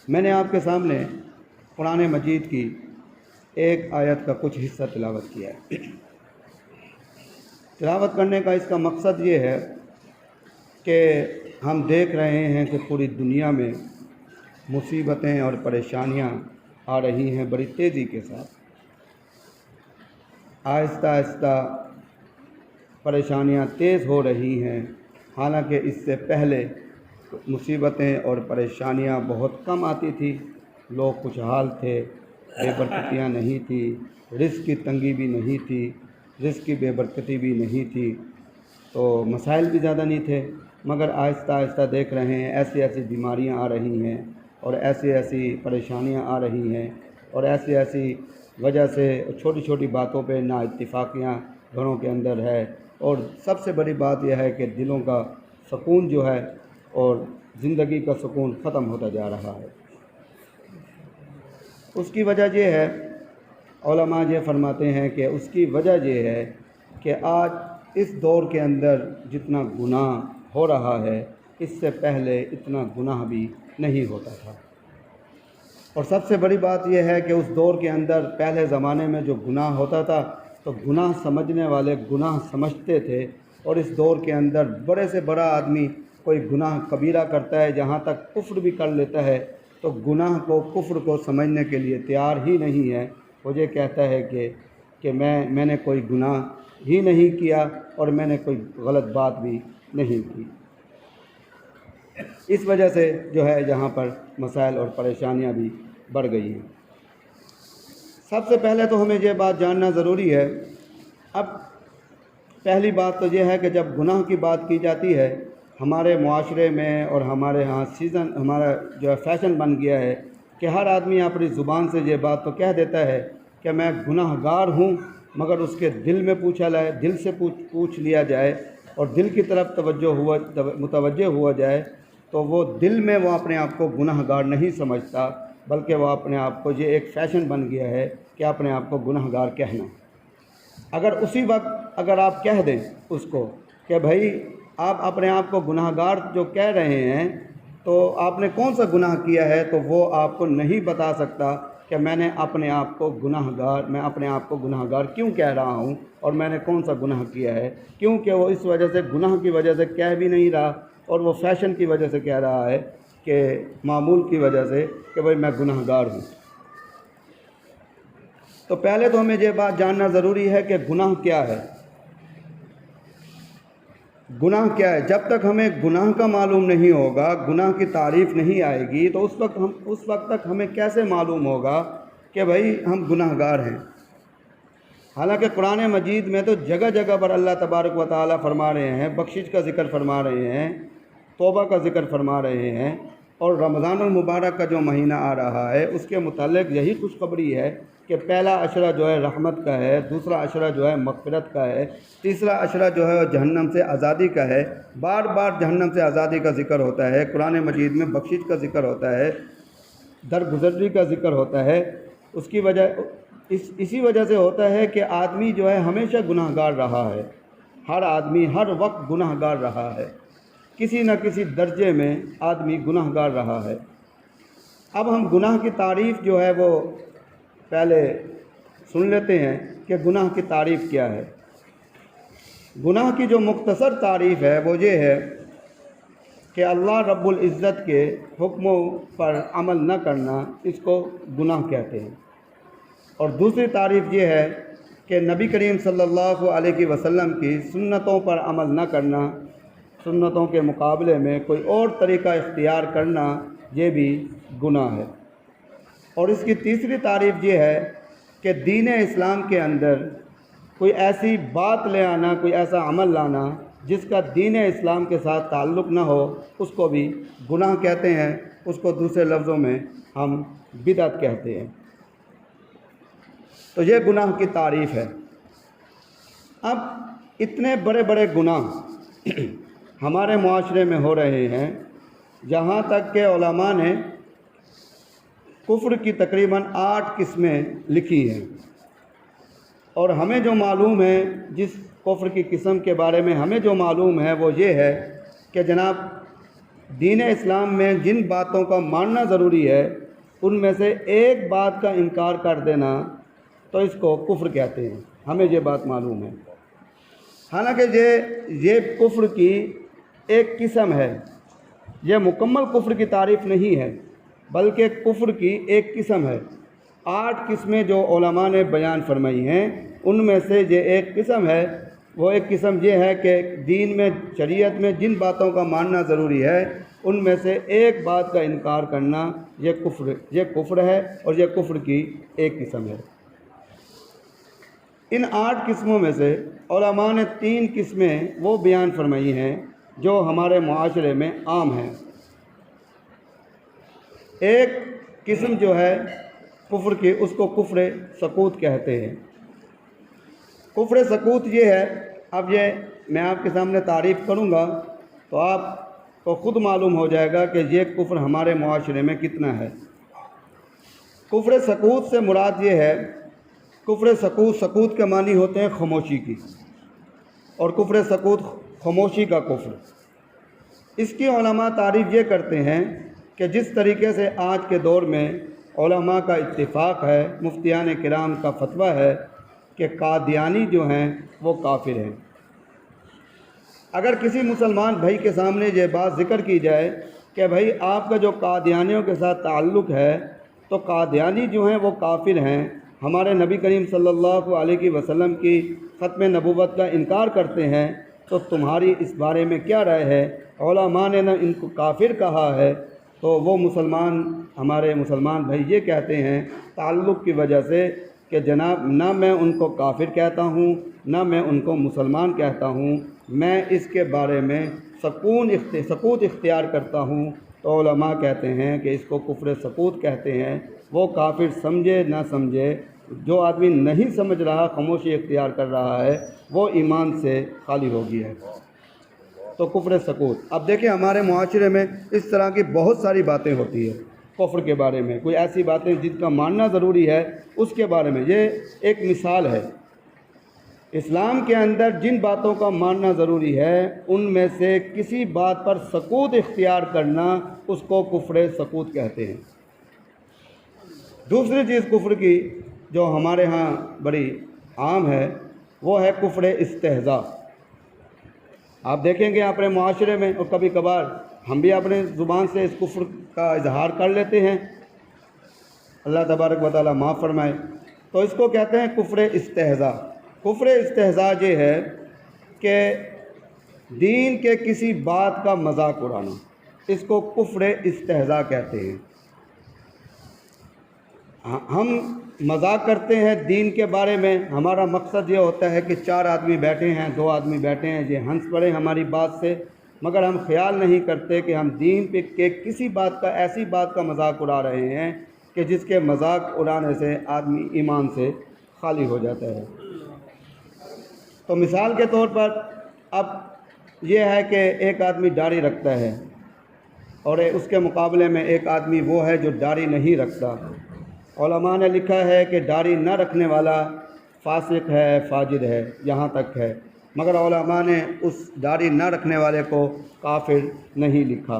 میں نے آپ کے سامنے قرآن مجید کی ایک آیت کا کچھ حصہ تلاوت کیا ہے۔ تلاوت کرنے کا اس کا مقصد یہ ہے کہ ہم دیکھ رہے ہیں کہ پوری دنیا میں مصیبتیں اور پریشانیاں آ رہی ہیں بڑی تیزی کے ساتھ۔ آہستہ آہستہ پریشانیاں تیز ہو رہی ہیں، حالانکہ اس سے پہلے مصیبتیں اور پریشانیاں بہت کم آتی تھی، لوگ خوشحال تھے، بے برکتیاں نہیں تھی، رزق کی تنگی بھی نہیں تھی، رزق کی بے برکتی بھی نہیں تھی، تو مسائل بھی زیادہ نہیں تھے۔ مگر آہستہ آہستہ دیکھ رہے ہیں ایسی ایسی بیماریاں آ رہی ہیں اور ایسی ایسی پریشانیاں آ رہی ہیں اور ایسی ایسی وجہ سے چھوٹی چھوٹی باتوں پہ نا اتفاقیاں گھروں کے اندر ہے، اور سب سے بڑی بات یہ ہے کہ دلوں کا سکون جو ہے اور زندگی کا سکون ختم ہوتا جا رہا ہے۔ اس کی وجہ یہ ہے، علماء یہ فرماتے ہیں کہ اس کی وجہ یہ ہے کہ آج اس دور کے اندر جتنا گناہ ہو رہا ہے اس سے پہلے اتنا گناہ بھی نہیں ہوتا تھا۔ اور سب سے بڑی بات یہ ہے کہ اس دور کے اندر پہلے زمانے میں جو گناہ ہوتا تھا تو گناہ سمجھنے والے گناہ سمجھتے تھے، اور اس دور کے اندر بڑے سے بڑا آدمی کوئی گناہ کبیرہ کرتا ہے، جہاں تک کفر بھی کر لیتا ہے تو گناہ کو کفر کو سمجھنے کے لیے تیار ہی نہیں ہے۔ وہ یہ کہتا ہے کہ میں نے کوئی گناہ ہی نہیں کیا اور میں نے کوئی غلط بات بھی نہیں کی۔ اس وجہ سے جو ہے یہاں پر مسائل اور پریشانیاں بھی بڑھ گئی ہیں۔ سب سے پہلے تو ہمیں یہ بات جاننا ضروری ہے، اب پہلی بات تو یہ ہے کہ جب گناہ کی بات کی جاتی ہے ہمارے معاشرے میں اور ہمارے ہاں ہمارا جو ہے فیشن بن گیا ہے کہ ہر آدمی اپنی زبان سے یہ بات تو کہہ دیتا ہے کہ میں گناہ گار ہوں، مگر اس کے دل میں پوچھا جائے، دل سے پوچھ لیا جائے اور دل کی طرف متوجہ ہوا جائے تو وہ دل میں وہ اپنے آپ کو گناہ گار نہیں سمجھتا، بلکہ وہ اپنے آپ کو یہ ایک فیشن بن گیا ہے کہ اپنے آپ کو گناہ گار کہنا۔ اگر اسی وقت اگر آپ کہہ دیں اس کو کہ بھائی آپ اپنے آپ کو گناہ گار جو کہہ رہے ہیں تو آپ نے کون سا گناہ کیا ہے، تو وہ آپ کو نہیں بتا سکتا کہ میں اپنے آپ کو گناہ گار کیوں کہہ رہا ہوں اور میں نے کون سا گناہ کیا ہے، کیونکہ وہ اس وجہ سے گناہ کی وجہ سے کہہ بھی نہیں رہا اور وہ فیشن کی وجہ سے کہہ رہا ہے کہ معمول کی وجہ سے کہ بھائی میں گناہ گار ہوں۔ تو پہلے تو ہمیں یہ بات جاننا ضروری ہے کہ گناہ کیا ہے۔ گناہ کیا ہے؟ جب تک ہمیں گناہ کا معلوم نہیں ہوگا، گناہ کی تعریف نہیں آئے گی، تو اس وقت تک ہمیں کیسے معلوم ہوگا کہ بھائی ہم گناہ گار ہیں۔ حالانکہ قرآن مجید میں تو جگہ جگہ پر اللہ تبارک و تعالیٰ فرما رہے ہیں، بخشش کا ذکر فرما رہے ہیں، توبہ کا ذکر فرما رہے ہیں، اور رمضان المبارک کا جو مہینہ آ رہا ہے اس کے متعلق یہی خوشخبری ہے کہ پہلا عشرہ جو ہے رحمت کا ہے، دوسرا عشرہ جو ہے مغفرت کا ہے، تیسرا عشرہ جو ہے وہ جہنم سے آزادی کا ہے۔ بار بار جہنم سے آزادی کا ذکر ہوتا ہے، قرآن مجید میں بخشش کا ذکر ہوتا ہے، درگزری کا ذکر ہوتا ہے۔ اس کی وجہ اسی وجہ سے ہوتا ہے کہ آدمی جو ہے ہمیشہ گناہ گار رہا ہے، ہر آدمی ہر وقت گناہ گار رہا ہے، کسی نہ کسی درجے میں آدمی گناہ گار رہا ہے۔ اب ہم گناہ کی تعریف جو ہے وہ پہلے سن لیتے ہیں کہ گناہ کی تعریف کیا ہے۔ گناہ کی جو مختصر تعریف ہے وہ یہ ہے کہ اللہ رب العزت کے حکموں پر عمل نہ کرنا، اس کو گناہ کہتے ہیں۔ اور دوسری تعریف یہ ہے کہ نبی کریم صلی اللہ علیہ وسلم کی سنتوں پر عمل نہ کرنا، سنتوں کے مقابلے میں کوئی اور طریقہ اختیار کرنا، یہ بھی گناہ ہے۔ اور اس کی تیسری تعریف یہ ہے کہ دین اسلام کے اندر کوئی ایسی بات لے آنا، کوئی ایسا عمل لانا جس کا دین اسلام کے ساتھ تعلق نہ ہو، اس کو بھی گناہ کہتے ہیں، اس کو دوسرے لفظوں میں ہم بدعت کہتے ہیں۔ تو یہ گناہ کی تعریف ہے۔ اب اتنے بڑے بڑے گناہ ہمارے معاشرے میں ہو رہے ہیں، جہاں تک کہ علماء نے کفر کی تقریباً 8 قسمیں لکھی ہیں، اور ہمیں جو معلوم ہے، جس کفر کی قسم کے بارے میں ہمیں جو معلوم ہے وہ یہ ہے کہ جناب دین اسلام میں جن باتوں کا ماننا ضروری ہے ان میں سے ایک بات کا انکار کر دینا تو اس کو کفر کہتے ہیں، ہمیں یہ بات معلوم ہے۔ حالانکہ یہ کفر کی ایک قسم ہے، یہ مکمل کفر کی تعریف نہیں ہے بلکہ کفر کی ایک قسم ہے۔ 8 قسمیں جو علماء نے بیان فرمائی ہیں ان میں سے یہ ایک قسم ہے۔ وہ ایک قسم یہ ہے کہ دین میں، شریعت میں جن باتوں کا ماننا ضروری ہے ان میں سے ایک بات کا انکار کرنا یہ کفر ہے، اور یہ کفر کی ایک قسم ہے۔ ان 8 قسموں میں سے علماء نے 3 قسمیں وہ بیان فرمائی ہیں جو ہمارے معاشرے میں عام ہیں۔ ایک قسم جو ہے کفر کی، اس کو کفر سکوت کہتے ہیں۔ کفر سکوت یہ ہے، اب یہ میں آپ کے سامنے تعریف کروں گا تو آپ کو خود معلوم ہو جائے گا کہ یہ کفر ہمارے معاشرے میں کتنا ہے۔ کفر سکوت سے مراد یہ ہے، کفر سکوت کے معنی ہوتے ہیں خاموشی کی، اور کفر سکوت خاموشی کا کفر۔ اس کی علماء تعریف یہ کرتے ہیں کہ جس طریقے سے آج کے دور میں علماء کا اتفاق ہے، مفتیان کرام کا فتویٰ ہے کہ قادیانی جو ہیں وہ کافر ہیں۔ اگر کسی مسلمان بھائی کے سامنے یہ بات ذکر کی جائے کہ بھائی آپ کا جو قادیانیوں کے ساتھ تعلق ہے تو قادیانی جو ہیں وہ کافر ہیں، ہمارے نبی کریم صلی اللہ علیہ وسلم کی ختم نبوت کا انکار کرتے ہیں، تو تمہاری اس بارے میں کیا رائے ہے؟ علماء نے ان کو کافر کہا ہے، تو وہ ہمارے مسلمان بھائی یہ کہتے ہیں تعلق کی وجہ سے کہ جناب نہ میں ان کو کافر کہتا ہوں نہ میں ان کو مسلمان کہتا ہوں، میں اس کے بارے میں سکوت اختیار کرتا ہوں۔ تو علماء کہتے ہیں کہ اس کو کفر سکوت کہتے ہیں۔ وہ کافر سمجھے نہ سمجھے، جو آدمی نہیں سمجھ رہا، خاموشی اختیار کر رہا ہے، وہ ایمان سے خالی ہو گیا ہے۔ تو کفر سکوت، اب دیکھیں ہمارے معاشرے میں اس طرح کی بہت ساری باتیں ہوتی ہیں کفر کے بارے میں، کوئی ایسی باتیں جن کا ماننا ضروری ہے اس کے بارے میں۔ یہ ایک مثال ہے، اسلام کے اندر جن باتوں کا ماننا ضروری ہے ان میں سے کسی بات پر سکوت اختیار کرنا، اس کو کفر سکوت کہتے ہیں۔ دوسری چیز کفر کی جو ہمارے ہاں بڑی عام ہے وہ ہے کفر استہزاء۔ آپ دیکھیں گے اپنے معاشرے میں، اور کبھی کبھار ہم بھی اپنے زبان سے اس کفر کا اظہار کر لیتے ہیں، اللہ تبارک و تعالیٰ معاف فرمائے۔ تو اس کو کہتے ہیں کفر استہزاء۔ کفر استہزاء یہ ہے کہ دین کے کسی بات کا مذاق اڑانا، اس کو کفر استہزاء کہتے ہیں۔ ہم مذاق کرتے ہیں دین کے بارے میں، ہمارا مقصد یہ ہوتا ہے کہ 4 آدمی بیٹھے ہیں، 2 آدمی بیٹھے ہیں، یہ ہنس پڑے ہماری بات سے، مگر ہم خیال نہیں کرتے کہ ہم دین پہ کے کسی بات کا، ایسی بات کا مذاق اڑا رہے ہیں کہ جس کے مذاق اڑانے سے آدمی ایمان سے خالی ہو جاتا ہے۔ تو مثال کے طور پر اب یہ ہے کہ ایک آدمی داڑھی رکھتا ہے اور اس کے مقابلے میں ایک آدمی وہ ہے جو داڑھی نہیں رکھتا۔ علماء نے لکھا ہے کہ داڑھی نہ رکھنے والا فاسق ہے، فاجر ہے، یہاں تک ہے، مگر علماء نے اس داڑھی نہ رکھنے والے کو کافر نہیں لکھا۔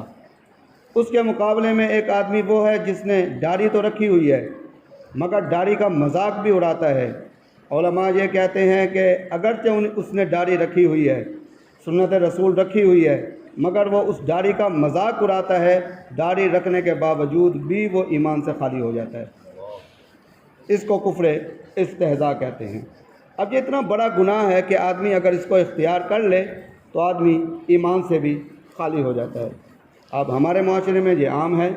اس کے مقابلے میں ایک آدمی وہ ہے جس نے داڑھی تو رکھی ہوئی ہے مگر داڑھی کا مذاق بھی اڑاتا ہے۔ علماء یہ کہتے ہیں کہ اگرچہ اس نے داڑھی رکھی ہوئی ہے، سنت رسول رکھی ہوئی ہے، مگر وہ اس داڑھی کا مذاق اڑاتا ہے، داڑھی رکھنے کے باوجود بھی وہ ایمان سے خالی ہو جاتا ہے۔ اس کو کفر استہزاء کہتے ہیں۔ اب یہ اتنا بڑا گناہ ہے کہ آدمی اگر اس کو اختیار کر لے تو آدمی ایمان سے بھی خالی ہو جاتا ہے۔ اب ہمارے معاشرے میں یہ عام ہے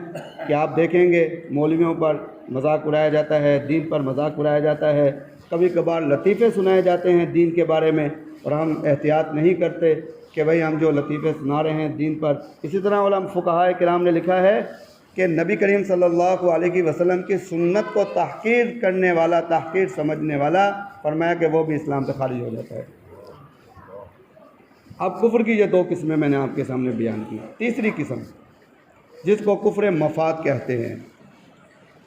کہ آپ دیکھیں گے مولویوں پر مذاق اڑایا جاتا ہے، دین پر مذاق اڑایا جاتا ہے، کبھی کبھار لطیفے سنائے جاتے ہیں دین کے بارے میں، اور ہم احتیاط نہیں کرتے کہ بھئی ہم جو لطیفے سنا رہے ہیں دین پر۔ اسی طرح علماء فقہاء کرام نے لکھا ہے کہ نبی کریم صلی اللہ علیہ وسلم کی سنت کو تحقیر کرنے والا، تحقیر سمجھنے والا، فرمایا کہ وہ بھی اسلام سے خارج ہو جاتا ہے۔ اب کفر کی یہ 2 قسمیں میں نے آپ کے سامنے بیان کی۔ تیسری قسم جس کو کفر مفاد کہتے ہیں۔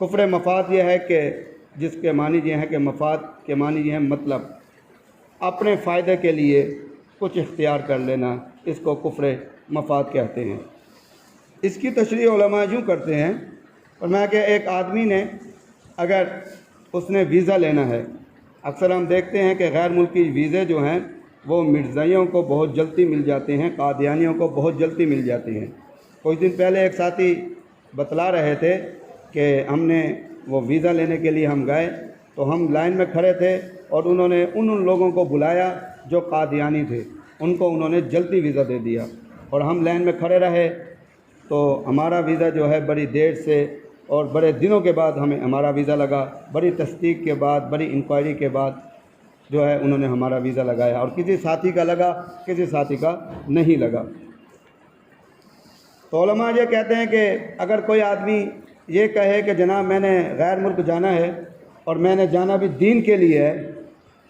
کفر مفاد یہ ہے کہ جس کے معنی یہ ہیں کہ مفاد کے معنی یہ ہیں مطلب، اپنے فائدے کے لیے کچھ اختیار کر لینا، اس کو کفر مفاد کہتے ہیں۔ اس کی تشریح علماء یوں کرتے ہیں، فرمایا کہ ایک آدمی نے اگر اس نے ویزا لینا ہے، اکثر ہم دیکھتے ہیں کہ غیر ملکی ویزے جو ہیں وہ مرزائیوں کو بہت جلدی مل جاتے ہیں، قادیانیوں کو بہت جلدی مل جاتی ہیں۔ کچھ دن پہلے ایک ساتھی بتلا رہے تھے کہ ہم نے وہ ویزا لینے کے لیے ہم گئے تو ہم لائن میں کھڑے تھے اور انہوں نے ان لوگوں کو بلایا جو قادیانی تھے، ان کو انہوں نے جلدی ویزا دے دیا اور ہم لائن میں کھڑے رہے تو ہمارا ویزا جو ہے بڑی دیر سے اور بڑے دنوں کے بعد ہمارا ویزا لگا، بڑی تصدیق کے بعد، بڑی انکوائری کے بعد جو ہے انہوں نے ہمارا ویزا لگایا، اور کسی ساتھی کا لگا، کسی ساتھی کا نہیں لگا۔ تو علماء یہ کہتے ہیں کہ اگر کوئی آدمی یہ کہے کہ جناب میں نے غیر ملک جانا ہے اور میں نے جانا بھی دین کے لیے ہے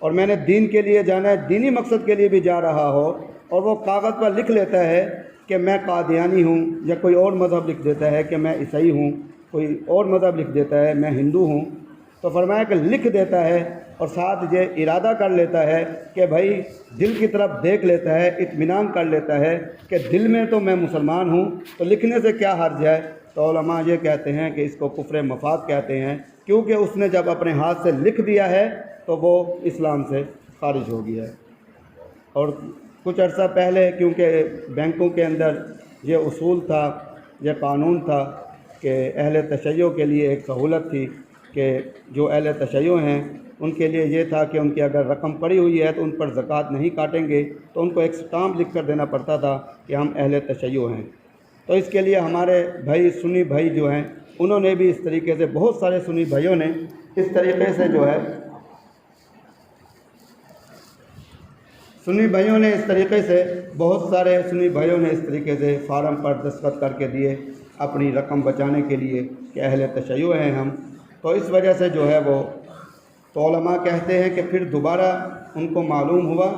اور میں نے دین کے لیے جانا ہے، دینی مقصد کے لیے بھی جا رہا ہو، اور وہ کاغذ پر لکھ لیتا ہے کہ میں قادیانی ہوں، یا کوئی اور مذہب لکھ دیتا ہے کہ میں عیسائی ہوں، کوئی اور مذہب لکھ دیتا ہے میں ہندو ہوں، تو فرمایا کہ لکھ دیتا ہے اور ساتھ یہ ارادہ کر لیتا ہے کہ بھائی دل کی طرف دیکھ لیتا ہے، اطمینان کر لیتا ہے کہ دل میں تو میں مسلمان ہوں، تو لکھنے سے کیا حرج ہے، تو علماء یہ کہتے ہیں کہ اس کو کفر مفاد کہتے ہیں، کیونکہ اس نے جب اپنے ہاتھ سے لکھ دیا ہے تو وہ اسلام سے خارج ہو گیا ہے۔ اور کچھ عرصہ پہلے کیونکہ بینکوں کے اندر یہ اصول تھا، یہ قانون تھا کہ اہل تشیع کے لیے ایک سہولت تھی کہ جو اہل تشیع ہیں ان کے لیے یہ تھا کہ ان کی اگر رقم پڑی ہوئی ہے تو ان پر زکوٰۃ نہیں کاٹیں گے، تو ان کو ایک اسٹامپ لکھ کر دینا پڑتا تھا کہ ہم اہل تشیع ہیں۔ تو اس کے لیے ہمارے بھائی سنی بھائی جو ہیں انہوں نے بھی اس طریقے سے، بہت سارے سنی بھائیوں نے اس طریقے سے جو ہے بہت سارے سنی بھائیوں نے اس طریقے سے فارم پر دستخط کر کے دیے اپنی رقم بچانے کے لیے کہ اہل تشیع ہیں ہم۔ تو اس وجہ سے جو ہے وہ، تو علماء کہتے ہیں کہ پھر دوبارہ ان کو معلوم ہوا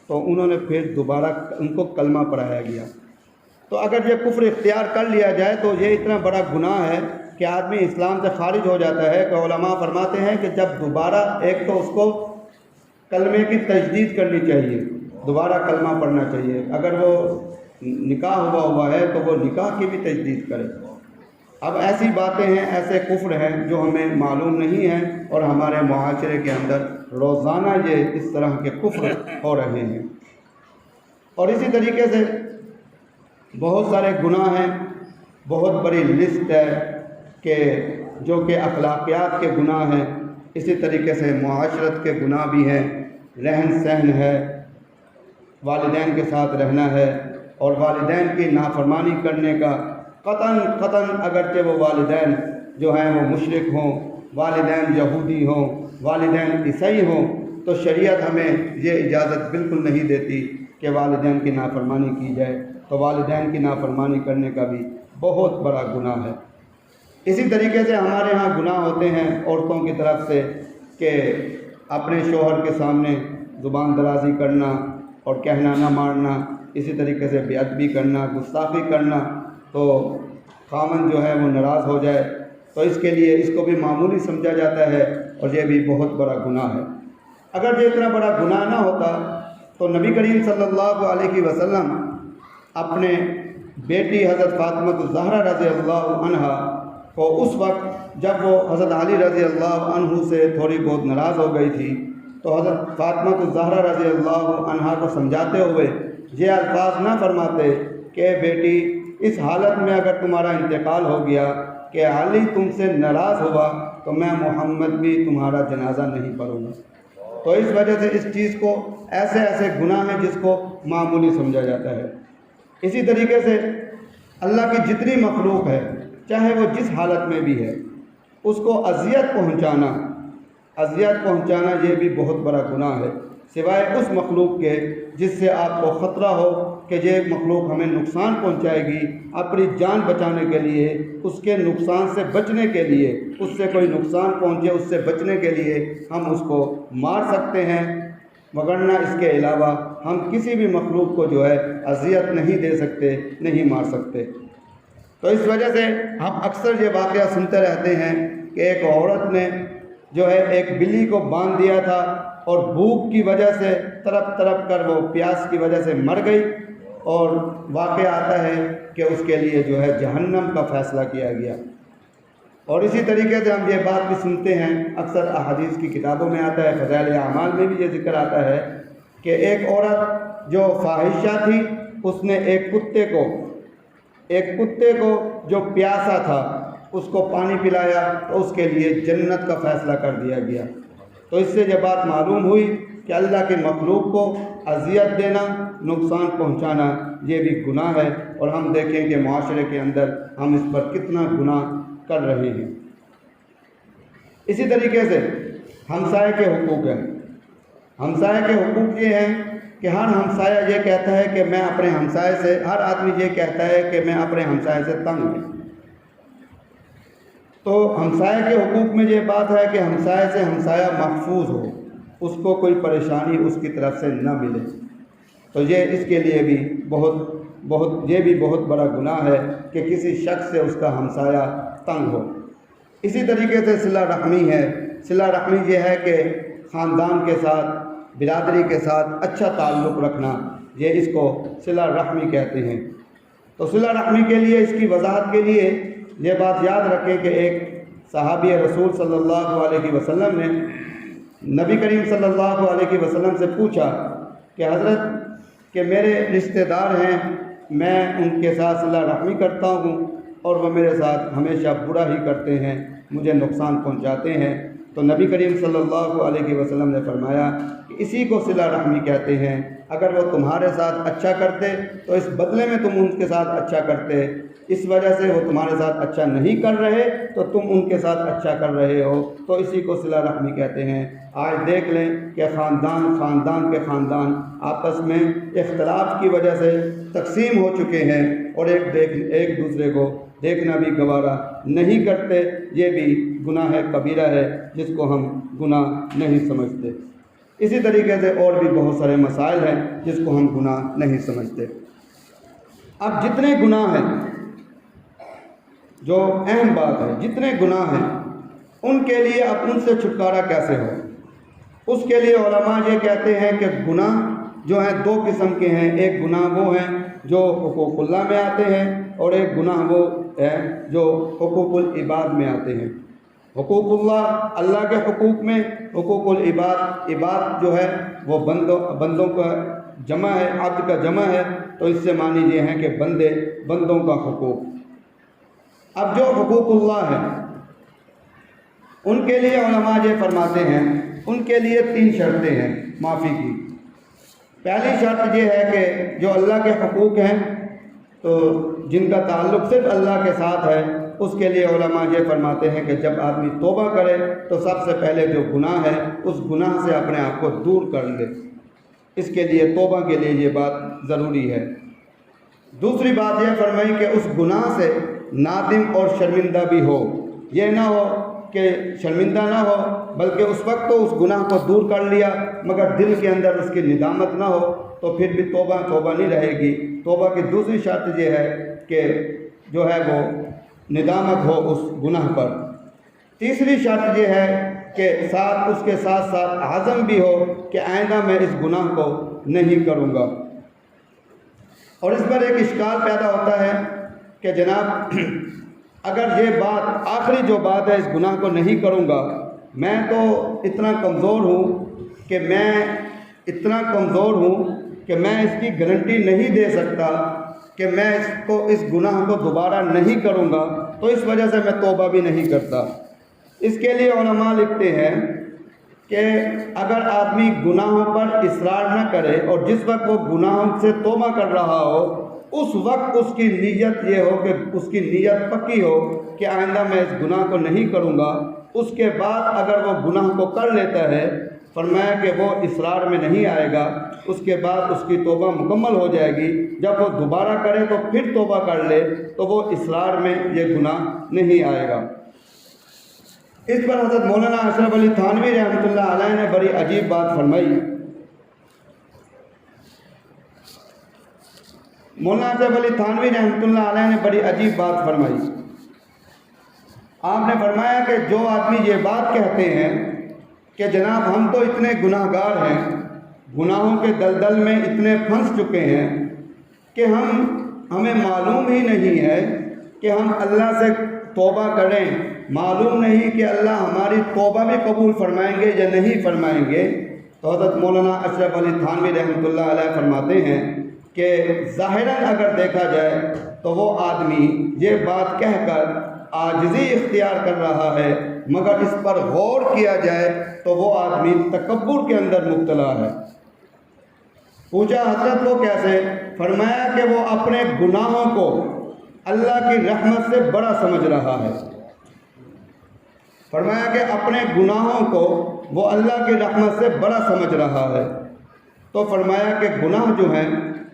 تو انہوں نے پھر دوبارہ ان کو کلمہ پڑھایا گیا۔ تو اگر یہ کفر اختیار کر لیا جائے تو یہ اتنا بڑا گناہ ہے کہ آدمی اسلام سے خارج ہو جاتا ہے، کہ علماء فرماتے ہیں کہ جب دوبارہ، ایک تو اس کو کلمے کی تجدید کرنی چاہیے، دوبارہ کلمہ پڑھنا چاہیے، اگر وہ نکاح ہوا ہے تو وہ نکاح کی بھی تجدید کرے۔ اب ایسی باتیں ہیں، ایسے کفر ہیں جو ہمیں معلوم نہیں ہیں، اور ہمارے معاشرے کے اندر روزانہ یہ اس طرح کے کفر ہو رہے ہیں۔ اور اسی طریقے سے بہت سارے گناہ ہیں، بہت بڑی لسٹ ہے کہ جو کہ اخلاقیات کے گناہ ہیں، اسی طریقے سے معاشرت کے گناہ بھی ہیں، رہن سہن ہے، والدین کے ساتھ رہنا ہے، اور والدین کی نافرمانی کرنے کا قطعاً اگرچہ وہ والدین جو ہیں وہ مشرک ہوں، والدین یہودی ہوں، والدین عیسائی ہوں، تو شریعت ہمیں یہ اجازت بالکل نہیں دیتی کہ والدین کی نافرمانی کی جائے، تو والدین کی نافرمانی کرنے کا بھی بہت بڑا گناہ ہے۔ اسی طریقے سے ہمارے ہاں گناہ ہوتے ہیں عورتوں کی طرف سے کہ اپنے شوہر کے سامنے زبان درازی کرنا اور کہنا نہ مارنا، اسی طریقے سے بے ادبی کرنا، گستاخی کرنا، تو خامن جو ہے وہ ناراض ہو جائے تو اس کے لیے اس کو بھی معمولی سمجھا جاتا ہے، اور یہ بھی بہت بڑا گناہ ہے۔ اگر یہ اتنا بڑا گناہ نہ ہوتا تو نبی کریم صلی اللہ علیہ وسلم اپنے بیٹی حضرت فاطمہ الزہرا رضی اللہ عنہا کو اس وقت جب وہ حضرت علی رضی اللہ عنہ سے تھوڑی بہت ناراض ہو گئی تھی، تو حضرت فاطمہ الزہرا رضی اللہ عنہا کو سمجھاتے ہوئے یہ الفاظ نہ فرماتے کہ بیٹی اس حالت میں اگر تمہارا انتقال ہو گیا کہ علی تم سے ناراض ہوا تو میں محمد بھی تمہارا جنازہ نہیں پڑھوں گا۔ تو اس وجہ سے اس چیز کو، ایسے گناہ ہیں جس کو معمولی سمجھا جاتا ہے۔ اسی طریقے سے اللہ کی جتنی مخلوق ہے، چاہے وہ جس حالت میں بھی ہے، اس کو اذیت پہنچانا یہ بھی بہت بڑا گناہ ہے، سوائے اس مخلوق کے جس سے آپ کو خطرہ ہو کہ یہ مخلوق ہمیں نقصان پہنچائے گی، اپنی جان بچانے کے لیے، اس کے نقصان سے بچنے کے لیے، اس سے کوئی نقصان پہنچے اس سے بچنے کے لیے ہم اس کو مار سکتے ہیں، وگرنہ اس کے علاوہ ہم کسی بھی مخلوق کو جو ہے اذیت نہیں دے سکتے، نہیں مار سکتے۔ تو اس وجہ سے ہم اکثر یہ واقعہ سنتے رہتے ہیں کہ ایک عورت نے جو ہے ایک بلی کو باندھ دیا تھا اور بھوک کی وجہ سے تڑپ کر وہ پیاس کی وجہ سے مر گئی، اور واقع آتا ہے کہ اس کے لیے جو ہے جہنم کا فیصلہ کیا گیا۔ اور اسی طریقے سے ہم یہ بات بھی سنتے ہیں، اکثر احادیث کی کتابوں میں آتا ہے، فضائل اعمال میں بھی یہ ذکر آتا ہے کہ ایک عورت جو فاحشہ تھی، اس نے ایک کتے کو جو پیاسا تھا اس کو پانی پلایا تو اس کے لیے جنت کا فیصلہ کر دیا گیا۔ تو اس سے یہ بات معلوم ہوئی کہ اللہ کے مخلوق کو اذیت دینا، نقصان پہنچانا یہ بھی گناہ ہے، اور ہم دیکھیں کہ معاشرے کے اندر ہم اس پر کتنا گناہ کر رہے ہیں۔ اسی طریقے سے ہمسائے کے حقوق ہیں۔ ہمسائے کے حقوق یہ ہیں کہ ہر ہمسایہ یہ کہتا ہے کہ میں اپنے ہمسائے سے، ہر آدمی یہ کہتا ہے کہ میں اپنے ہمسائے سے تنگ ہوں۔ تو ہمسائے کے حقوق میں یہ بات ہے کہ ہمسائے سے ہمسایہ محفوظ ہو، اس کو کوئی پریشانی اس کی طرف سے نہ ملے۔ تو یہ اس کے لیے بھی بہت بڑا گناہ ہے کہ کسی شخص سے اس کا ہمسایہ تنگ ہو۔ اسی طریقے سے صلہ رحمی ہے۔ صلہ رحمی یہ ہے کہ خاندان کے ساتھ، برادری کے ساتھ اچھا تعلق رکھنا، یہ اس کو صلہ رحمی کہتے ہیں۔ تو صلہ رحمی کے لیے، اس کی وضاحت کے لیے یہ بات یاد رکھیں کہ ایک صحابی رسول صلی اللہ علیہ وسلم نے نبی کریم صلی اللہ علیہ وسلم سے پوچھا کہ حضرت کہ میرے رشتہ دار ہیں، میں ان کے ساتھ صلہ رحمی کرتا ہوں اور وہ میرے ساتھ ہمیشہ برا ہی کرتے ہیں، مجھے نقصان پہنچاتے ہیں۔ تو نبی کریم صلی اللہ علیہ وسلم نے فرمایا کہ اسی کو صلہ رحمی کہتے ہیں۔ اگر وہ تمہارے ساتھ اچھا کرتے تو اس بدلے میں تم ان کے ساتھ اچھا کرتے، اس وجہ سے وہ تمہارے ساتھ اچھا نہیں کر رہے تو تم ان کے ساتھ اچھا کر رہے ہو، تو اسی کو صلہ رحمی کہتے ہیں۔ آج دیکھ لیں کہ خاندان کے خاندان آپس میں اختلاف کی وجہ سے تقسیم ہو چکے ہیں، اور ایک دوسرے کو دیکھنا بھی گوارا نہیں کرتے۔ یہ بھی گناہ کبیرہ ہے جس کو ہم گناہ نہیں سمجھتے۔ اسی طریقے سے اور بھی بہت سارے مسائل ہیں جس کو ہم گناہ نہیں سمجھتے۔ اب جتنے گناہ ہیں، جو اہم بات ہے، جتنے گناہ ہیں ان کے لیے اب ان سے چھٹکارا کیسے ہو، اس کے لیے علماء یہ کہتے ہیں کہ گناہ جو ہیں دو قسم کے ہیں۔ ایک گناہ وہ ہیں جو حقوق اللہ میں آتے ہیں، اور ایک گناہ وہ ہے جو حقوق العباد میں آتے ہیں۔ حقوق اللہ کے حقوق میں، حقوق العباد، عباد جو ہے وہ بندوں کا جمع ہے، عبد کا جمع ہے، تو اس سے معنی یہ ہے کہ بندوں کا حقوق۔ اب جو حقوق اللہ ہے ان کے لیے علماء یہ فرماتے ہیں، ان کے لیے 3 شرطیں ہیں معافی کی۔ پہلی شرط یہ ہے کہ جو اللہ کے حقوق ہیں، تو جن کا تعلق صرف اللہ کے ساتھ ہے، اس کے لیے علماء یہ فرماتے ہیں کہ جب آدمی توبہ کرے تو سب سے پہلے جو گناہ ہے اس گناہ سے اپنے آپ کو دور کر لے۔ اس کے لیے توبہ کے لیے یہ بات ضروری ہے۔ دوسری بات یہ فرمائی کہ اس گناہ سے نادم اور شرمندہ بھی ہو، یہ نہ ہو کہ شرمندہ نہ ہو، بلکہ اس وقت تو اس گناہ کو دور کر لیا مگر دل کے اندر اس کی ندامت نہ ہو، تو پھر بھی توبہ نہیں رہے گی۔ توبہ کی دوسری شرط یہ ہے کہ جو ہے وہ ندامت ہو اس گناہ پر۔ تیسری شرط یہ ہے کہ اس کے ساتھ ساتھ عزم بھی ہو کہ آئندہ میں اس گناہ کو نہیں کروں گا۔ اور اس پر ایک اشکال پیدا ہوتا ہے کہ جناب اگر یہ بات، آخری جو بات ہے اس گناہ کو نہیں کروں گا، میں تو اتنا کمزور ہوں کہ میں اس کی گارنٹی نہیں دے سکتا کہ میں اس گناہ کو دوبارہ نہیں کروں گا، تو اس وجہ سے میں توبہ بھی نہیں کرتا۔ اس کے لیے علماء لکھتے ہیں کہ اگر آدمی گناہوں پر اصرار نہ کرے اور جس وقت وہ گناہوں سے توبہ کر رہا ہو، اس وقت اس کی نیت یہ ہو کہ اس کی نیت پکی ہو کہ آئندہ میں اس گناہ کو نہیں کروں گا، اس کے بعد اگر وہ گناہ کو کر لیتا ہے، فرمایا کہ وہ اصرار میں نہیں آئے گا، اس کے بعد اس کی توبہ مکمل ہو جائے گی۔ جب وہ دوبارہ کرے تو پھر توبہ کر لے تو وہ اصرار میں یہ گناہ نہیں آئے گا۔ اس پر حضرت مولانا اشرف علی تھانوی رحمۃ اللہ علیہ نے بڑی عجیب بات فرمائی۔ مولانا اشرف علی تھانوی رحمۃ اللہ علیہ نے بڑی عجیب بات فرمائی۔ آپ نے فرمایا کہ جو آدمی یہ بات کہتے ہیں کہ جناب ہم تو اتنے گناہ گار ہیں، گناہوں کے دلدل میں اتنے پھنس چکے ہیں کہ ہمیں معلوم ہی نہیں ہے کہ ہم اللہ سے توبہ کریں، معلوم نہیں کہ اللہ ہماری توبہ بھی قبول فرمائیں گے یا نہیں فرمائیں گے، تو حضرت مولانا اشرف علی تھانوی رحمۃ اللہ علیہ فرماتے ہیں کہ ظاہراً اگر دیکھا جائے تو وہ آدمی یہ بات کہہ کر عاجزی اختیار کر رہا ہے، مگر اس پر غور کیا جائے تو وہ آدمی تکبر کے اندر مبتلا ہے۔ پوچھا حضرت وہ کیسے؟ فرمایا کہ وہ اپنے گناہوں کو اللہ کی رحمت سے بڑا سمجھ رہا ہے۔ فرمایا کہ اپنے گناہوں کو وہ اللہ کی رحمت سے بڑا سمجھ رہا ہے۔ تو فرمایا کہ گناہ جو ہیں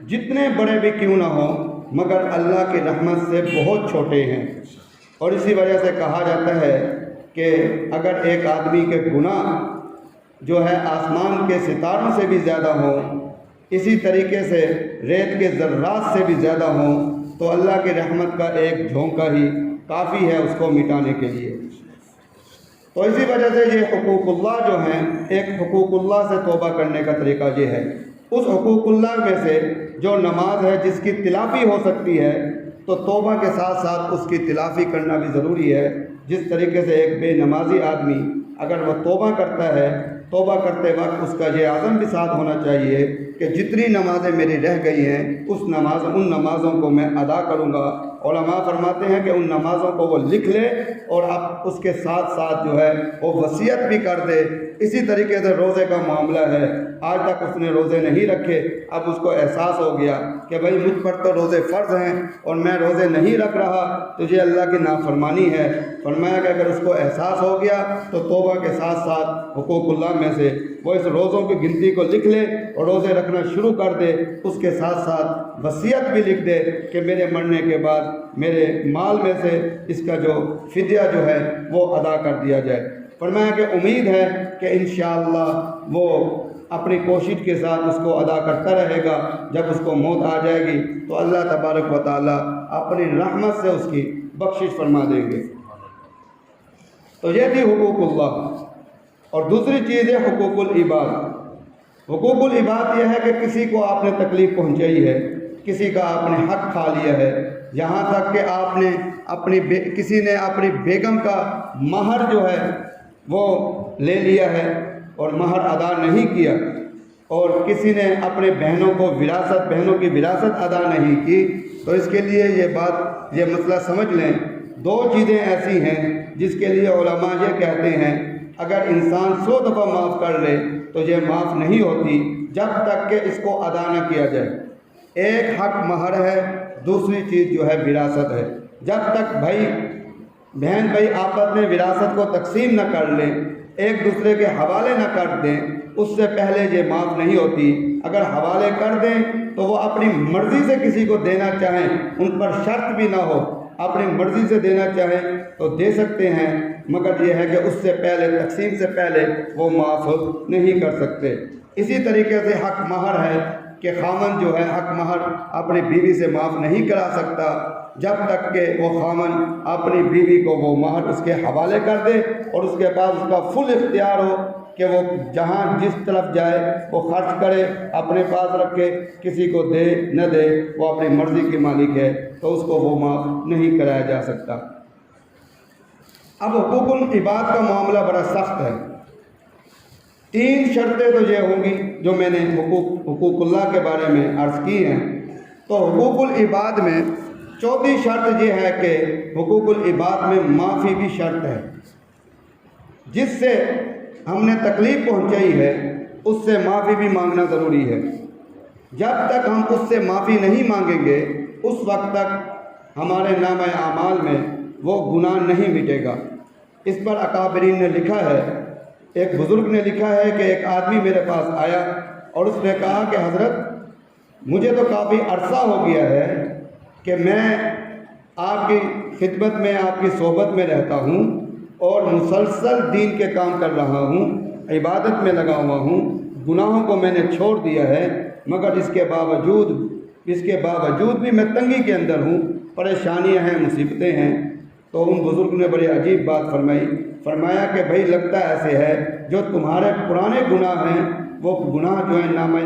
جتنے بڑے بھی کیوں نہ ہوں مگر اللہ کی رحمت سے بہت چھوٹے ہیں، اور اسی وجہ سے کہا جاتا ہے کہ اگر ایک آدمی کے گناہ جو ہے آسمان کے ستاروں سے بھی زیادہ ہوں، اسی طریقے سے ریت کے ذرات سے بھی زیادہ ہوں، تو اللہ کی رحمت کا ایک جھونکا ہی کافی ہے اس کو مٹانے کے لیے۔ تو اسی وجہ سے یہ حقوق اللہ جو ہیں، ایک حقوق اللہ سے توبہ کرنے کا طریقہ یہ ہے۔ اس حقوق اللہ میں سے جو نماز ہے جس کی تلافی ہو سکتی ہے تو توبہ کے ساتھ ساتھ اس کی تلافی کرنا بھی ضروری ہے۔ جس طریقے سے ایک بے نمازی آدمی اگر وہ توبہ کرتا ہے، توبہ کرتے وقت اس کا یہ عزم بھی ساتھ ہونا چاہیے کہ جتنی نمازیں میری رہ گئی ہیں ان نمازوں کو میں ادا کروں گا۔ علماء فرماتے ہیں کہ ان نمازوں کو وہ لکھ لے اور اب اس کے ساتھ ساتھ جو ہے وہ وصیت بھی کر دے۔ اسی طریقے سے روزے کا معاملہ ہے، آج تک اس نے روزے نہیں رکھے، اب اس کو احساس ہو گیا کہ بھائی مجھ پر تو روزے فرض ہیں اور میں روزے نہیں رکھ رہا، تو یہ اللہ کی نافرمانی ہے۔ فرمایا کہ اگر اس کو احساس ہو گیا تو توبہ کے ساتھ ساتھ حقوق اللہ میں سے وہ اس روزوں کی گنتی کو لکھ لے اور روزے رکھنا شروع کر دے، اس کے ساتھ ساتھ وصیت بھی لکھ دے کہ میرے مرنے کے بعد میرے مال میں سے اس کا جو فدیہ جو ہے وہ ادا کر دیا جائے۔ فرمایا کہ امید ہے کہ انشاءاللہ وہ اپنی کوشش کے ساتھ اس کو ادا کرتا رہے گا، جب اس کو موت آ جائے گی تو اللہ تبارک و تعالیٰ اپنی رحمت سے اس کی بخشش فرما دیں گے۔ تو یہ تھی حقوق اللہ۔ اور دوسری چیز ہے حقوق العباد۔ حقوق العباد یہ ہے کہ کسی کو آپ نے تکلیف پہنچائی ہے، کسی کا آپ نے حق کھا لیا ہے، یہاں تک کہ آپ نے کسی نے اپنی بیگم کا مہر جو ہے وہ لے لیا ہے اور مہر ادا نہیں کیا، اور کسی نے اپنے بہنوں کی وراثت ادا نہیں کی، تو اس کے لیے یہ مسئلہ سمجھ لیں۔ دو چیزیں ایسی ہیں جس کے لیے علماء یہ کہتے ہیں اگر انسان 100 دفعہ معاف کر لے تو یہ معاف نہیں ہوتی جب تک کہ اس کو ادا نہ کیا جائے۔ ایک حق مہر ہے، دوسری چیز جو ہے وراثت ہے۔ جب تک بہن بھائی آپس میں وراثت کو تقسیم نہ کر لیں، ایک دوسرے کے حوالے نہ کر دیں، اس سے پہلے یہ معاف نہیں ہوتی۔ اگر حوالے کر دیں تو وہ اپنی مرضی سے کسی کو دینا چاہیں، ان پر شرط بھی نہ ہو، اپنی مرضی سے دینا چاہیں تو دے سکتے ہیں، مگر یہ ہے کہ اس سے پہلے تقسیم سے پہلے وہ معاف نہیں کر سکتے۔ اسی طریقے سے حق مہر ہے کہ خامن جو ہے حق مہر اپنی بیوی سے معاف نہیں کرا سکتا جب تک کہ وہ خامن اپنی بیوی کو وہ مہر اس کے حوالے کر دے اور اس کے بعد اس کا فل اختیار ہو کہ وہ جہاں جس طرف جائے وہ خرچ کرے، اپنے پاس رکھے، کسی کو دے نہ دے، وہ اپنی مرضی کی مالک ہے، تو اس کو وہ معاف نہیں کرایا جا سکتا۔ اب حقوق العباد کا معاملہ بڑا سخت ہے۔ 3 شرطیں تو یہ ہوں گی جو میں نے حقوق اللہ کے بارے میں عرض کی ہیں۔ تو حقوق العباد میں چوتھی شرط یہ ہے کہ حقوق العباد میں معافی بھی شرط ہے۔ جس سے ہم نے تکلیف پہنچائی ہے اس سے معافی بھی مانگنا ضروری ہے۔ جب تک ہم اس سے معافی نہیں مانگیں گے اس وقت تک ہمارے نامہ اعمال میں وہ گناہ نہیں مٹے گا۔ اس پر اکابرین نے لکھا ہے، ایک بزرگ نے لکھا ہے کہ ایک آدمی میرے پاس آیا اور اس نے کہا کہ حضرت مجھے تو کافی عرصہ ہو گیا ہے کہ میں آپ کی خدمت میں، آپ کی صحبت میں رہتا ہوں اور مسلسل دین کے کام کر رہا ہوں، عبادت میں لگا ہوا ہوں، گناہوں کو میں نے چھوڑ دیا ہے، مگر اس کے باوجود بھی میں تنگی کے اندر ہوں، پریشانیاں ہیں، مصیبتیں ہیں۔ تو ان بزرگ نے بڑی عجیب بات فرمایا کہ بھائی لگتا ایسے ہے جو تمہارے پرانے گناہ ہیں وہ گناہ جو ہیں نامہ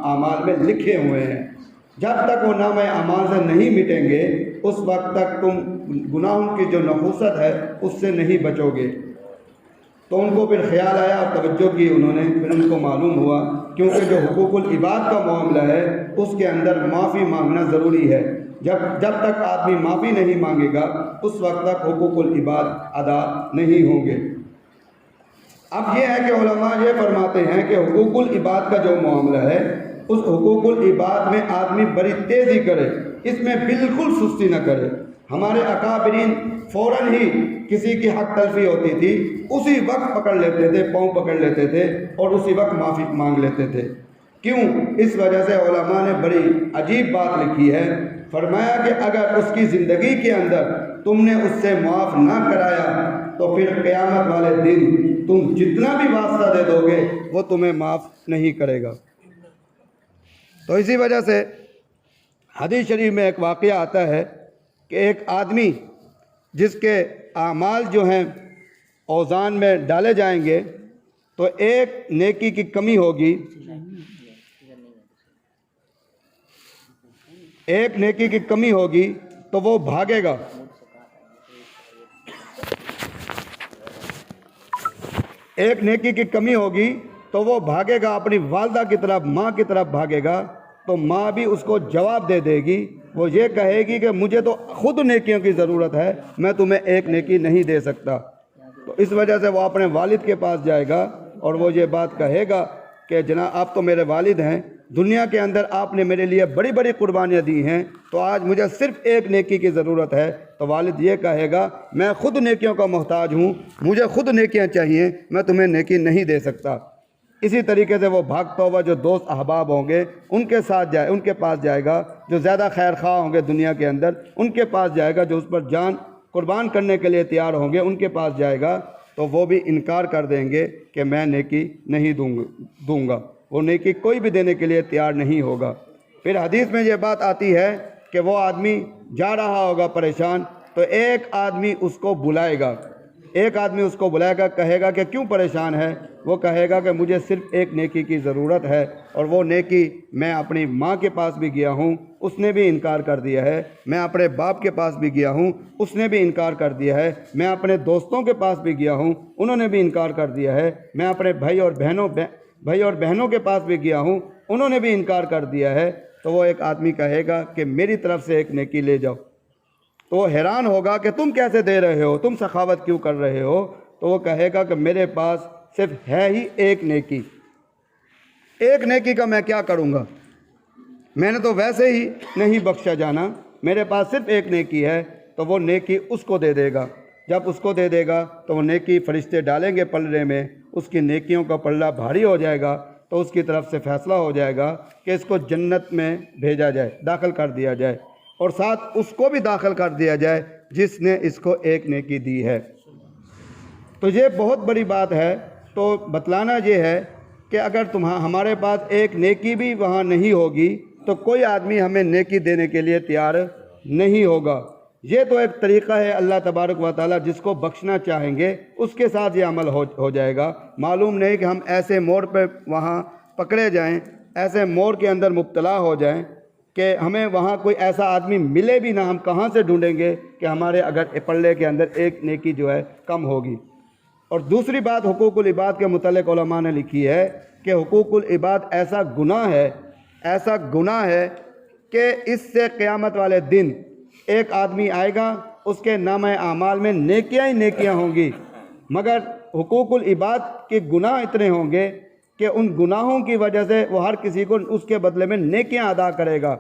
اعمال میں لکھے ہوئے ہیں، جب تک وہ نامہ اعمال سے نہیں مٹیں گے اس وقت تک تم گناہوں کی جو نحوست ہے اس سے نہیں بچو گے۔ تو ان کو پھر خیال آیا اور توجہ کی انہوں نے، پھر ان کو معلوم ہوا کیونکہ جو حقوق العباد کا معاملہ ہے اس کے اندر معافی مانگنا ضروری ہے۔ جب تک آدمی معافی نہیں مانگے گا اس وقت تک حقوق العباد ادا نہیں ہوں گے۔ اب یہ ہے کہ علماء یہ فرماتے ہیں کہ حقوق العباد کا جو معاملہ ہے اس حقوق العباد میں آدمی بڑی تیزی کرے، اس میں بالکل سستی نہ کرے۔ ہمارے اکابرین فوراً ہی کسی کی حق تلفی ہوتی تھی اسی وقت پکڑ لیتے تھے، پاؤں پکڑ لیتے تھے اور اسی وقت معافی مانگ لیتے تھے۔ کیوں؟ اس وجہ سے علماء نے بڑی عجیب بات لکھی ہے، فرمایا کہ اگر اس کی زندگی کے اندر تم نے اس سے معاف نہ کرایا تو پھر قیامت والے دن تم جتنا بھی واسطہ دے دو گے وہ تمہیں معاف نہیں کرے گا۔ تو اسی وجہ سے حدیث شریف میں ایک واقعہ آتا ہے کہ ایک آدمی جس کے اعمال جو ہیں اوزان میں ڈالے جائیں گے تو ایک نیکی کی کمی ہوگی، ایک نیکی کی کمی ہوگی تو وہ بھاگے گا، ایک نیکی کی کمی ہوگی تو وہ بھاگے گا اپنی والدہ کی طرف، ماں کی طرف بھاگے گا، تو ماں بھی اس کو جواب دے دے گی، وہ یہ کہے گی کہ مجھے تو خود نیکیوں کی ضرورت ہے، میں تمہیں ایک نیکی نہیں دے سکتا۔ تو اس وجہ سے وہ اپنے والد کے پاس جائے گا اور وہ یہ بات کہے گا کہ جناب آپ تو میرے والد ہیں، دنیا کے اندر آپ نے میرے لیے بڑی بڑی قربانیاں دی ہیں، تو آج مجھے صرف ایک نیکی کی ضرورت ہے۔ تو والد یہ کہے گا میں خود نیکیوں کا محتاج ہوں، مجھے خود نیکیاں چاہیے، میں تمہیں نیکی نہیں دے سکتا۔ اسی طریقے سے وہ بھاگتا ہوا جو دوست احباب ہوں گے ان کے پاس جائے گا، جو زیادہ خیر خواہ ہوں گے دنیا کے اندر ان کے پاس جائے گا، جو اس پر جان قربان کرنے کے لیے تیار ہوں گے ان کے پاس جائے گا، تو وہ بھی انکار کر دیں گے کہ میں نیکی نہیں دوں گا، وہ نیکی کوئی بھی دینے کے لیے تیار نہیں ہوگا۔ پھر حدیث میں یہ بات آتی ہے کہ وہ آدمی جا رہا ہوگا پریشان، تو ایک آدمی اس کو بلائے گا، کہے گا کہ کیوں پریشان ہے؟ وہ کہے گا کہ مجھے صرف ایک نیکی کی ضرورت ہے، اور وہ نیکی میں اپنی ماں کے پاس بھی گیا ہوں اس نے بھی انکار کر دیا ہے، میں اپنے باپ کے پاس بھی گیا ہوں اس نے بھی انکار کر دیا ہے، میں اپنے دوستوں کے پاس بھی گیا ہوں انہوں نے بھی انکار کر دیا ہے، میں اپنے بھائی اور بہنوں کے پاس بھی گیا ہوں انہوں نے بھی انکار کر دیا ہے۔ تو وہ ایک آدمی کہے گا کہ میری طرف سے ایک نیکی لے جاؤ، تو وہ حیران ہوگا کہ تم کیسے دے رہے ہو، تم سخاوت کیوں کر رہے ہو؟ تو وہ کہے گا کہ میرے پاس صرف ہے ہی ایک نیکی، ایک نیکی کا میں کیا کروں گا، میں نے تو ویسے ہی نہیں بخشا جانا، میرے پاس صرف ایک نیکی ہے۔ تو وہ نیکی اس کو دے دے گا، جب اس کو دے دے گا تو وہ نیکی فرشتے ڈالیں گے پلڑے میں، اس کی نیکیوں کا پلڑا بھاری ہو جائے گا، تو اس کی طرف سے فیصلہ ہو جائے گا کہ اس کو جنت میں بھیجا جائے، داخل کر دیا جائے، اور ساتھ اس کو بھی داخل کر دیا جائے جس نے اس کو ایک نیکی دی ہے۔ تو یہ بہت بڑی بات ہے۔ تو بتلانا یہ ہے کہ اگر ہمارے پاس ایک نیکی بھی وہاں نہیں ہوگی تو کوئی آدمی ہمیں نیکی دینے کے لیے تیار نہیں ہوگا۔ یہ تو ایک طریقہ ہے اللہ تبارک و تعالیٰ جس کو بخشنا چاہیں گے اس کے ساتھ یہ عمل ہو جائے گا۔ معلوم نہیں کہ ہم ایسے موڑ پہ وہاں پکڑے جائیں، ایسے موڑ کے اندر مبتلا ہو جائیں کہ ہمیں وہاں کوئی ایسا آدمی ملے بھی نہ، ہم کہاں سے ڈھونڈیں گے کہ ہمارے اگر پلڑے کے اندر ایک نیکی جو ہے کم ہوگی۔ اور دوسری بات حقوق العباد کے متعلق علماء نے لکھی ہے کہ حقوق العباد ایسا گناہ ہے کہ اس سے قیامت والے دن ایک آدمی آئے گا اس کے نامہ اعمال میں نیکیاں ہی نیکیاں ہوں گی، مگر حقوق العباد کے گناہ اتنے ہوں گے کہ ان گناہوں کی وجہ سے وہ ہر کسی کو اس کے بدلے میں نیکیاں ادا کرے گا۔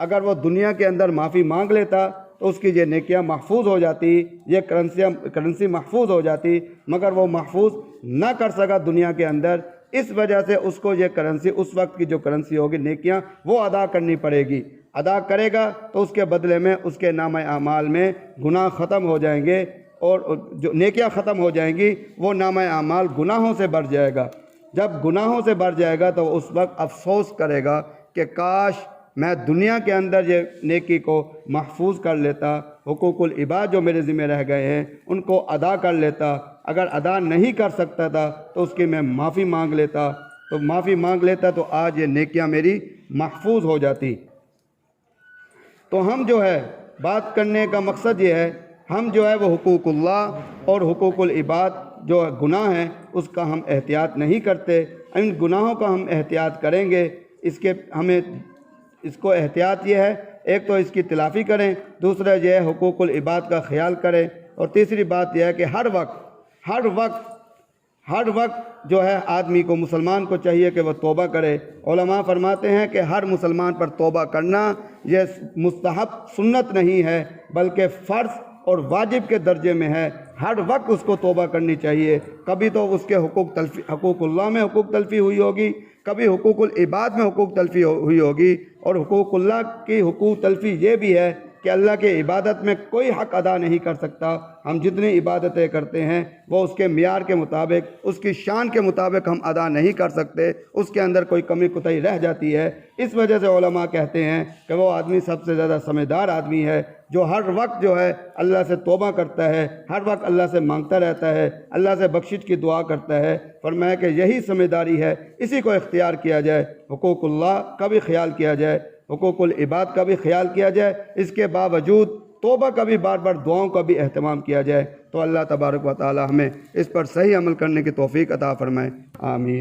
اگر وہ دنیا کے اندر معافی مانگ لیتا تو اس کی یہ نیکیاں محفوظ ہو جاتی، یہ کرنسی محفوظ ہو جاتی، مگر وہ محفوظ نہ کر سکا دنیا کے اندر، اس وجہ سے اس کو یہ کرنسی، اس وقت کی جو کرنسی ہوگی نیکیاں، وہ ادا کرنی پڑے گی۔ ادا کرے گا تو اس کے بدلے میں اس کے نامہ اعمال میں گناہ ختم ہو جائیں گے، اور جو نیکیاں ختم ہو جائیں گی وہ نامہ اعمال گناہوں سے بھر جائے گا۔ جب گناہوں سے بھر جائے گا تو اس وقت افسوس کرے گا کہ کاش میں دنیا کے اندر یہ نیکی کو محفوظ کر لیتا، حقوق العباد جو میرے ذمہ رہ گئے ہیں ان کو ادا کر لیتا، اگر ادا نہیں کر سکتا تھا تو اس کی میں معافی مانگ لیتا، تو آج یہ نیکیاں میری محفوظ ہو جاتی۔ تو ہم جو ہے بات کرنے کا مقصد یہ ہے، ہم جو ہے وہ حقوق اللہ اور حقوق العباد جو گناہ ہیں اس کا ہم احتیاط نہیں کرتے۔ ان گناہوں کا ہم احتیاط کریں گے، اس کو احتیاط یہ ہے، ایک تو اس کی تلافی کریں، دوسرا یہ ہے حقوق العباد کا خیال کریں، اور تیسری بات یہ ہے کہ ہر وقت جو ہے آدمی کو، مسلمان کو چاہیے کہ وہ توبہ کرے۔ علماء فرماتے ہیں کہ ہر مسلمان پر توبہ کرنا یہ مستحب سنت نہیں ہے، بلکہ فرض اور واجب کے درجے میں ہے۔ ہر وقت اس کو توبہ کرنی چاہیے۔ کبھی تو اس کے حقوق اللہ میں حقوق تلفی ہوئی ہوگی، کبھی حقوق العباد میں حقوق تلفی ہوئی ہوگی، اور حقوق اللہ کی حقوق تلفی یہ بھی ہے کہ اللہ کے عبادت میں کوئی حق ادا نہیں کر سکتا۔ ہم جتنی عبادتیں کرتے ہیں وہ اس کے معیار کے مطابق، اس کی شان کے مطابق ہم ادا نہیں کر سکتے، اس کے اندر کوئی کمی کوتاہی رہ جاتی ہے۔ اس وجہ سے علماء کہتے ہیں کہ وہ آدمی سب سے زیادہ سمجھدار آدمی ہے جو ہر وقت جو ہے اللہ سے توبہ کرتا ہے، ہر وقت اللہ سے مانگتا رہتا ہے، اللہ سے بخشش کی دعا کرتا ہے۔ فرمایا کہ یہی سمجھداری ہے، اسی کو اختیار کیا جائے، حقوق اللہ کا بھی خیال کیا جائے، حقوق العباد کا بھی خیال کیا جائے، اس کے باوجود توبہ کا بھی بار بار دعاؤں کا بھی اہتمام کیا جائے۔ تو اللہ تبارک و تعالی ہمیں اس پر صحیح عمل کرنے کی توفیق عطا فرمائے، آمین۔